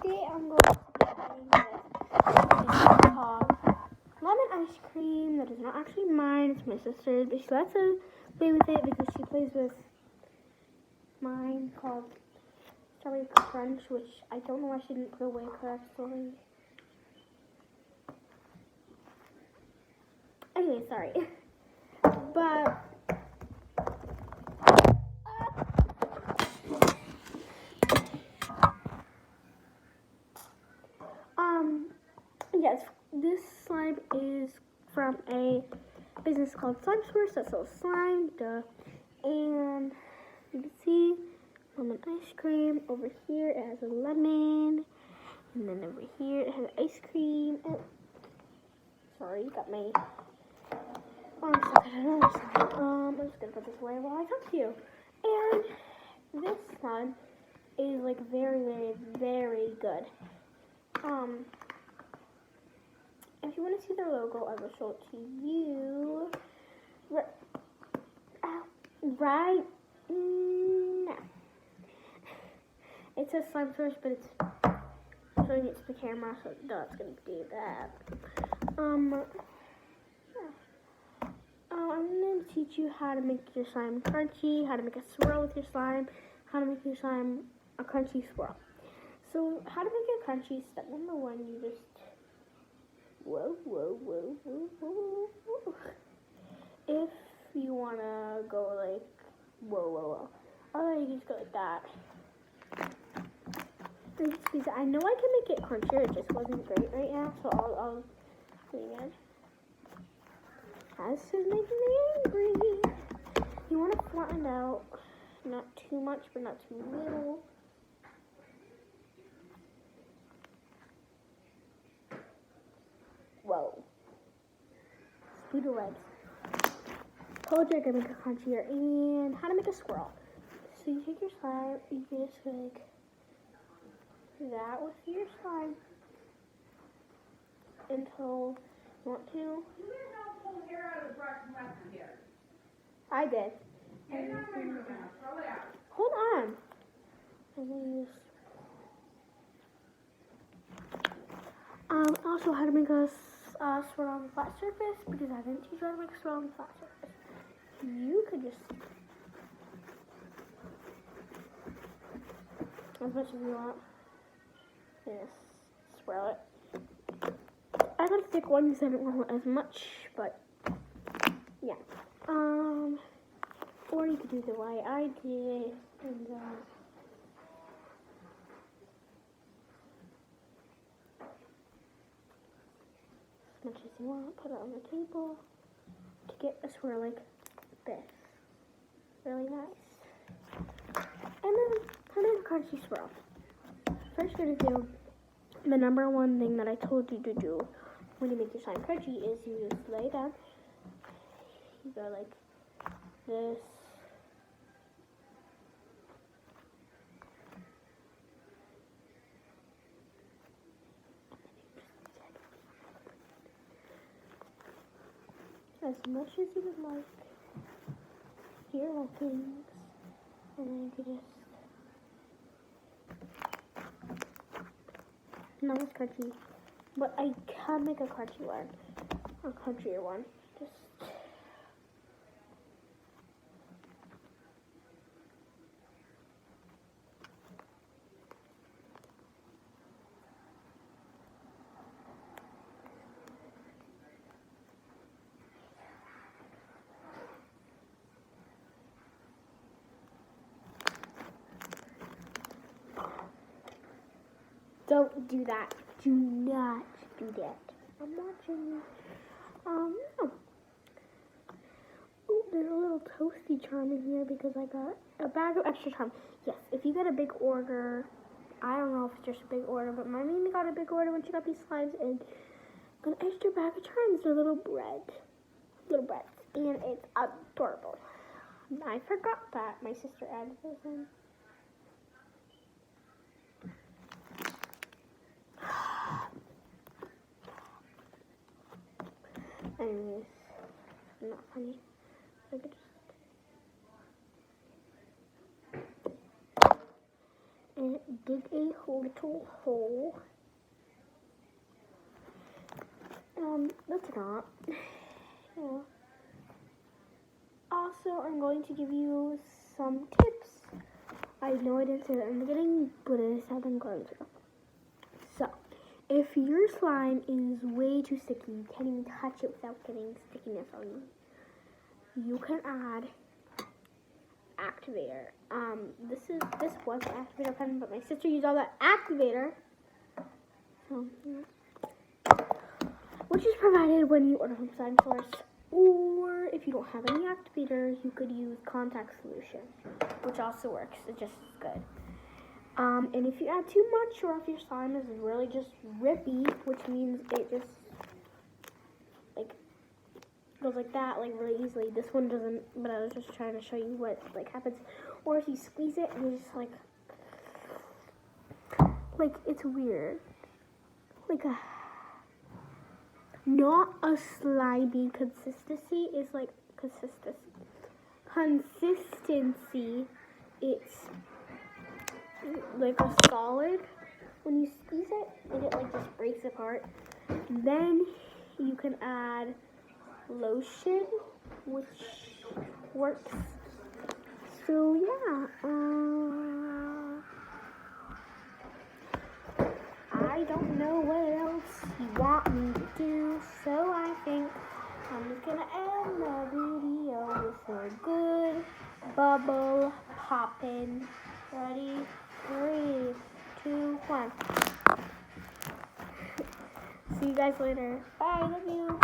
today I'm going to be playing this called lemon ice cream. That is not actually mine, it's my sister's, but she lets us play with it because she plays with mine called Strawberry Crunch, which I don't know why she didn't put away correctly. Anyway, sorry. But yes, this slime is from a business called Slime Source that sells slime, and you can see lemon ice cream. Over here it has a lemon, and then over here it has ice cream. Sorry, got my arm stuck in another slime. I'm just gonna put this away while I talk to you. And this slime is like very, very, very good. If you want to see their logo, I will show it to you right now. It says Slime Source, but it's showing it to the camera, so it's going to do that. I'm going to teach you how to make your slime crunchy, how to make a swirl with your slime, how to make your slime a crunchy swirl. So, how to make it crunchy, step number one, you just whoa. If you want to go like, whoa. Oh, you just go like that. I know I can make it crunchier, it just wasn't great right now, so I'll do it again. This is making me angry. You want to flatten out, not too much, but not too little. Whoa. Speed of legs. Told you I could make it crunchier. And how to make a swirl. So you take your slime, you just like that with your slime until you want to. You didn't know pull hair out of the brush and left it here. I did. Get it out of my room now. Throw it out. Hold on. I'm gonna use also how to make a swirl on a flat surface, because I didn't teach you how to make a swirl on a flat surface. You could just, as much as you want, just swirl it. I got a thick one because I don't want as much, but yeah. Or you could do the way I did, and as much as you want, put it on the table to get a swirl like this. Really nice. And then how to make a crunchy swirl. First you're going to do the number one thing that I told you to do when you make your slime crunchy is you just lay down. You go like this. As much as you would like. Here are things, and then you could just, not as crunchy, but I can make a crunchy one, a crunchier one, just, don't do that. Do not do that. I'm watching you. No. Oh, there's a little toasty charm in here because I got a bag of extra charm. Yes, if you get a big order, I don't know if it's just a big order, but my Mimi got a big order when she got these slimes and an extra bag of charms. They're little breads, and it's adorable. I forgot that my sister added those in. Anyways, not funny. I could just, and dig a little hole. That's not. Yeah. Also, I'm going to give you some tips. I know I didn't say that in the beginning, but it is how I'm going to. So, if your slime is way too sticky, you can't even touch it without getting stickiness on you, you can add activator. This was an activator pen, but my sister used all that activator. So, yeah. Which is provided when you order from Slime Source. Or if you don't have any activators, you could use contact solution, which also works. It's just as good. And if you add too much, or if your slime is really just rippy, which means it just like goes like that, like really easily. This one doesn't, but I was just trying to show you what like happens. Or if you squeeze it, and you just like it's weird, like a. Not a slimy consistency. It's like consistency. It's like a solid. When you squeeze it, and it like just breaks apart. Then you can add lotion, which works. So yeah. I don't know what else you want me to do, so I think I'm just gonna end the video with a good bubble popping. Ready? 3, 2, 1. See you guys later. Bye, love you.